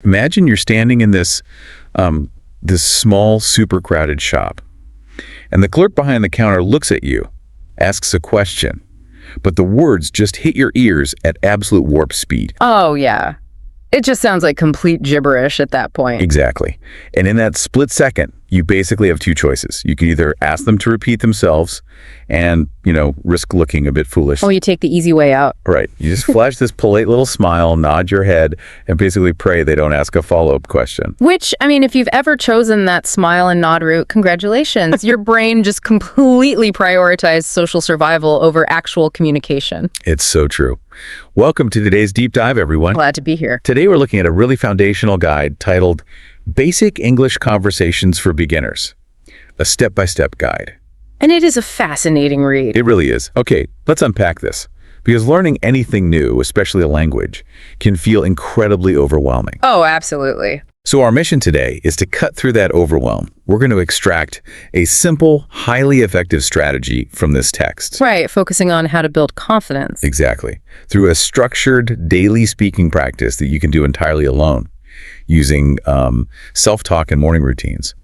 Imagine you're standing in this small, super crowded shop, and the clerk behind the counter looks at you, asks a question, but the words just hit your ears at absolute warp speed. Oh, yeah. It just sounds like complete gibberish at that point. Exactly. And in that split second, you basically have two choices. You can either ask them to repeat themselves and, risk looking a bit foolish. Oh, you take the easy way out. Right. You just flash this polite little smile, nod your head, and basically pray they don't ask a follow-up question. Which, if you've ever chosen that smile and nod route, congratulations. Your brain just completely prioritized social survival over actual communication. It's so true. Welcome to today's deep dive, everyone. Glad to be here. Today we're looking at a really foundational guide titled Basic English Conversations for Beginners, a step-by-step guide. And it is a fascinating read. It really is. Okay, let's unpack this. Because learning anything new, especially a language, can feel incredibly overwhelming. Oh, absolutely. So our mission today is to cut through that overwhelm. We're going to extract a simple, highly effective strategy from this text. Right, focusing on how to build confidence. Exactly. Through a structured daily speaking practice that you can do entirely alone, using self-talk and morning routines.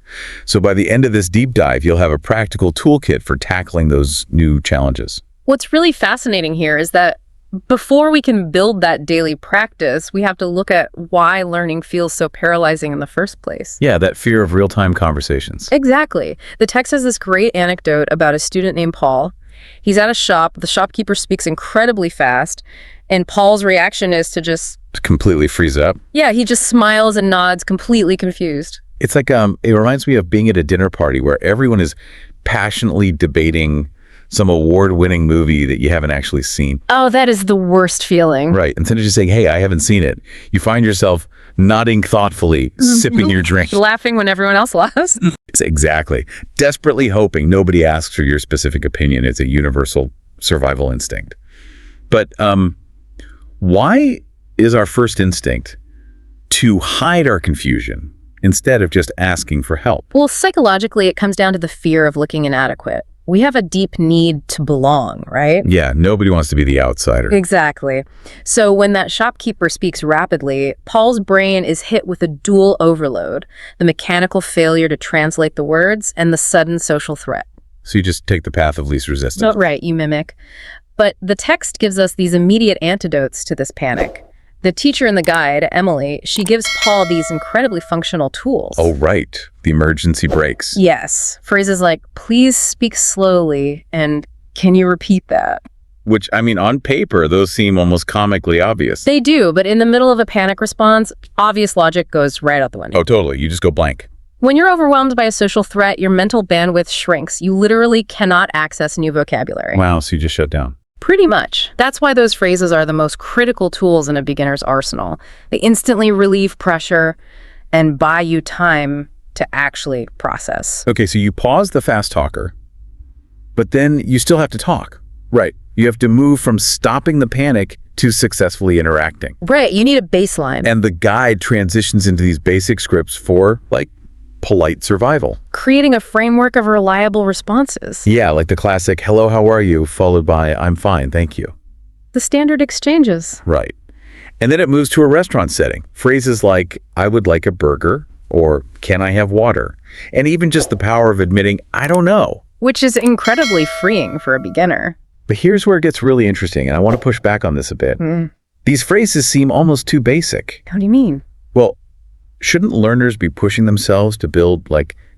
So by the end of this deep dive, you'll have a practical toolkit for tackling those new challenges. What's really fascinating here is that before we can build that daily practice, we have to look at why learning feels so paralyzing in the first place. Yeah, that fear of real-time conversations. Exactly. The text has this great anecdote about a student named Paul. He's at a shop. The shopkeeper speaks incredibly fast, and Paul's reaction is to just completely freeze up. Yeah, he just smiles and nods, completely confused. It's like, it reminds me of being at a dinner party where everyone is passionately debating some award-winning movie that you haven't actually seen. Oh, that is the worst feeling. Right. Instead of just saying, hey, I haven't seen it, you find yourself nodding thoughtfully, sipping your drink. Laughing when everyone else laughs. Exactly. Desperately hoping nobody asks for your specific opinion. It's a universal survival instinct. But why is our first instinct to hide our confusion instead of just asking for help? Well, psychologically, it comes down to the fear of looking inadequate. We have a deep need to belong, right? Yeah, nobody wants to be the outsider. Exactly. So when that shopkeeper speaks rapidly, Paul's brain is hit with a dual overload, the mechanical failure to translate the words and the sudden social threat. So you just take the path of least resistance. Oh, right, you mimic. But the text gives us these immediate antidotes to this panic. The teacher in the guide, Emily, she gives Paul these incredibly functional tools. Oh, right. The emergency brakes. Yes. Phrases like, please speak slowly, and can you repeat that? Which, on paper, those seem almost comically obvious. They do, but in the middle of a panic response, obvious logic goes right out the window. Oh, totally. You just go blank. When you're overwhelmed by a social threat, your mental bandwidth shrinks. You literally cannot access new vocabulary. Wow, so you just shut down. Pretty much. That's why those phrases are the most critical tools in a beginner's arsenal. They instantly relieve pressure and buy you time to actually process. Okay, so you pause the fast talker, but then you still have to talk. Right. You have to move from stopping the panic to successfully interacting. Right, you need a baseline. And the guide transitions into these basic scripts for, polite survival. Creating a framework of reliable responses. Yeah, like the classic, hello, how are you, followed by, I'm fine, thank you. The standard exchanges. Right. And then it moves to a restaurant setting. Phrases like, I would like a burger, or can I have water? And even just the power of admitting, I don't know. Which is incredibly freeing for a beginner. But here's where it gets really interesting, and I want to push back on this a bit. These phrases seem almost too basic. How do you mean? Well, shouldn't learners be pushing themselves to build,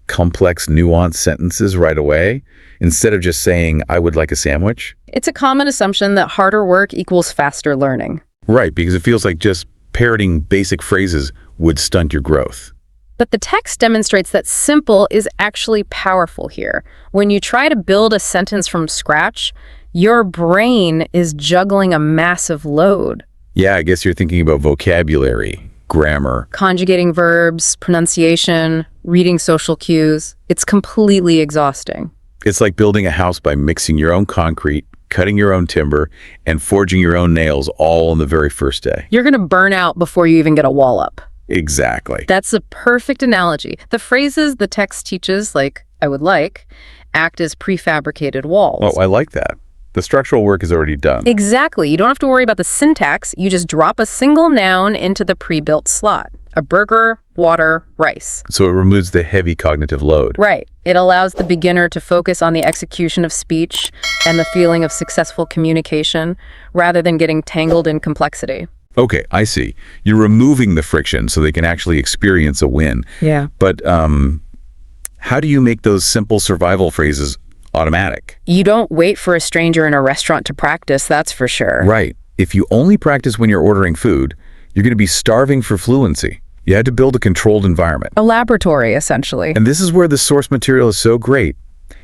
complex, nuanced sentences right away, instead of just saying, I would like a sandwich? It's a common assumption that harder work equals faster learning. Right, because it feels like just parroting basic phrases would stunt your growth. But the text demonstrates that simple is actually powerful here. When you try to build a sentence from scratch, your brain is juggling a massive load. Yeah, I guess you're thinking about vocabulary, grammar, conjugating verbs, pronunciation, reading social cues. It's completely exhausting. It's like building a house by mixing your own concrete, cutting your own timber, and forging your own nails all on the very first day. You're going to burn out before you even get a wall up. Exactly. That's a perfect analogy. The phrases the text teaches, like, I would like, act as prefabricated walls. Oh, I like that. The structural work is already done. Exactly. You don't have to worry about the syntax. You just drop a single noun into the pre-built slot. a burger, water, rice. So it removes the heavy cognitive load. Right. It allows the beginner to focus on the execution of speech and the feeling of successful communication rather than getting tangled in complexity. Okay, I see. You're removing the friction so they can actually experience a win. Yeah. But how do you make those simple survival phrases automatic? You don't wait for a stranger in a restaurant to practice, that's for sure. Right. If you only practice when you're ordering food, you're going to be starving for fluency. You had to build a controlled environment. A laboratory, essentially. And this is where the source material is so great.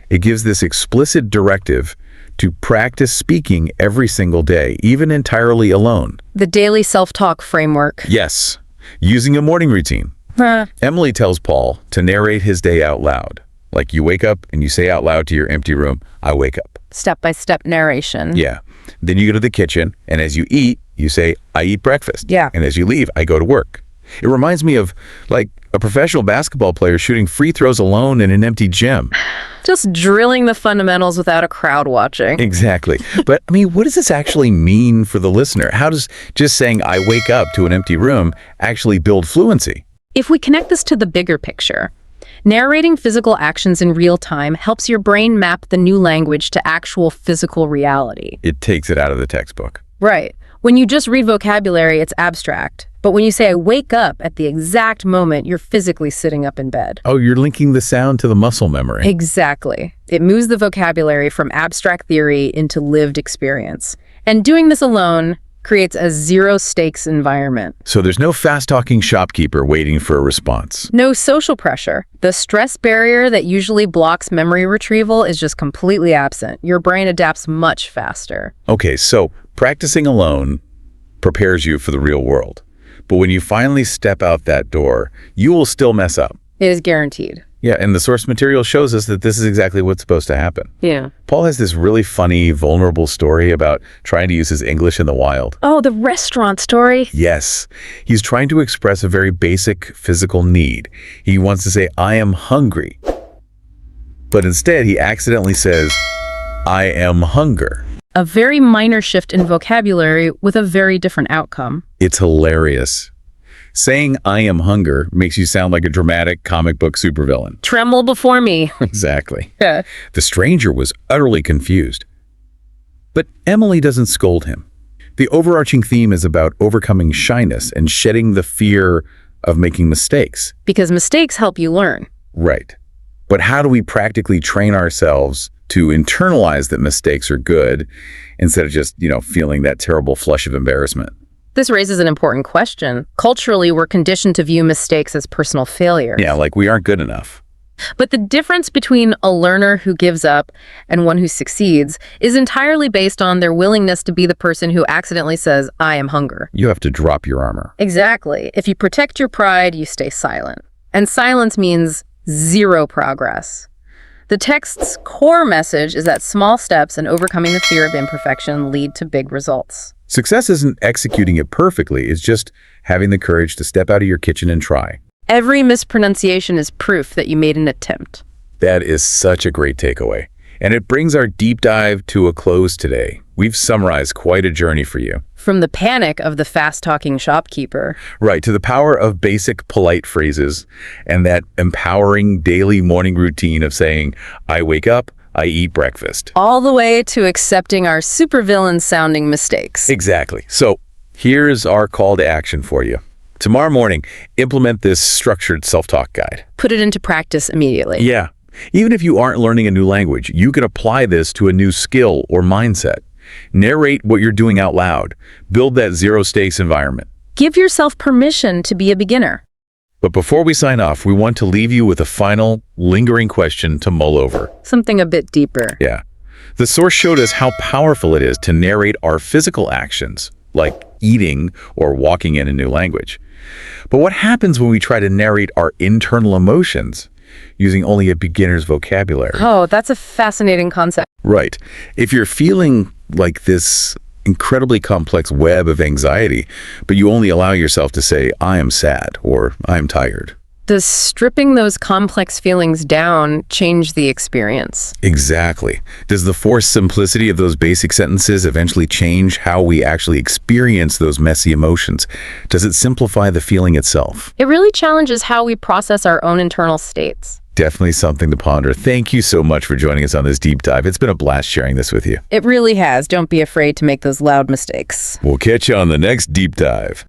It gives this explicit directive to practice speaking every single day, even entirely alone. The daily self-talk framework. Yes, using a morning routine. Emily tells Paul to narrate his day out loud. Like you wake up and you say out loud to your empty room, I wake up. Step-by-step narration. Yeah. Then you go to the kitchen, and as you eat, you say, I eat breakfast. Yeah. And as you leave, I go to work. It reminds me of, like, a professional basketball player shooting free throws alone in an empty gym. Just drilling the fundamentals without a crowd watching. Exactly. But, I mean, what does this actually mean for the listener? How does just saying, I wake up to an empty room actually build fluency? If we connect this to the bigger picture, narrating physical actions in real time helps your brain map the new language to actual physical reality. It takes it out of the textbook. Right. When you just read vocabulary, it's abstract. But when you say, I wake up at the exact moment, you're physically sitting up in bed. Oh, you're linking the sound to the muscle memory. Exactly. It moves the vocabulary from abstract theory into lived experience. And doing this alone creates a zero-stakes environment. So there's no fast-talking shopkeeper waiting for a response. No social pressure. The stress barrier that usually blocks memory retrieval is just completely absent. Your brain adapts much faster. Okay, so practicing alone prepares you for the real world. But when you finally step out that door, you will still mess up. It is guaranteed. Yeah, and the source material shows us that this is exactly what's supposed to happen. Yeah. Paul has this really funny, vulnerable story about trying to use his English in the wild. Oh, the restaurant story. Yes, he's trying to express a very basic physical need. He wants to say, I am hungry. But instead, he accidentally says, I am hunger. A very minor shift in vocabulary with a very different outcome. It's hilarious. Saying I am hunger makes you sound like a dramatic comic book supervillain. Tremble before me. Exactly. Yeah. The stranger was utterly confused. But Emily doesn't scold him. The overarching theme is about overcoming shyness and shedding the fear of making mistakes. Because mistakes help you learn. Right. But how do we practically train ourselves to internalize that mistakes are good instead of just, feeling that terrible flush of embarrassment? This raises an important question. Culturally, we're conditioned to view mistakes as personal failures. Yeah, like we aren't good enough. But the difference between a learner who gives up and one who succeeds is entirely based on their willingness to be the person who accidentally says, I am hunger. You have to drop your armor. Exactly. If you protect your pride, you stay silent. And silence means zero progress. The text's core message is that small steps and overcoming the fear of imperfection lead to big results. Success isn't executing it perfectly, it's just having the courage to step out of your kitchen and try. Every mispronunciation is proof that you made an attempt. That is such a great takeaway. And it brings our deep dive to a close today. We've summarized quite a journey for you. From the panic of the fast-talking shopkeeper. Right, to the power of basic polite phrases and that empowering daily morning routine of saying, I wake up, I eat breakfast. All the way to accepting our supervillain-sounding mistakes. Exactly. So here's our call to action for you. Tomorrow morning, implement this structured self-talk guide. Put it into practice immediately. Yeah. Even if you aren't learning a new language, you can apply this to a new skill or mindset. Narrate what you're doing out loud. Build that zero-stakes environment. Give yourself permission to be a beginner. But before we sign off, we want to leave you with a final, lingering question to mull over. Something a bit deeper. Yeah. The source showed us how powerful it is to narrate our physical actions, like eating or walking in a new language. But what happens when we try to narrate our internal emotions using only a beginner's vocabulary? Oh, that's a fascinating concept. Right. If you're feeling like this incredibly complex web of anxiety, but you only allow yourself to say, I am sad, or I am tired. The Does stripping those complex feelings down change the experience? Exactly. Does the forced simplicity of those basic sentences eventually change how we actually experience those messy emotions? Does it simplify the feeling itself? It really challenges how we process our own internal states. Definitely something to ponder. Thank you so much for joining us on this deep dive. It's been a blast sharing this with you. It really has. Don't be afraid to make those loud mistakes. We'll catch you on the next deep dive.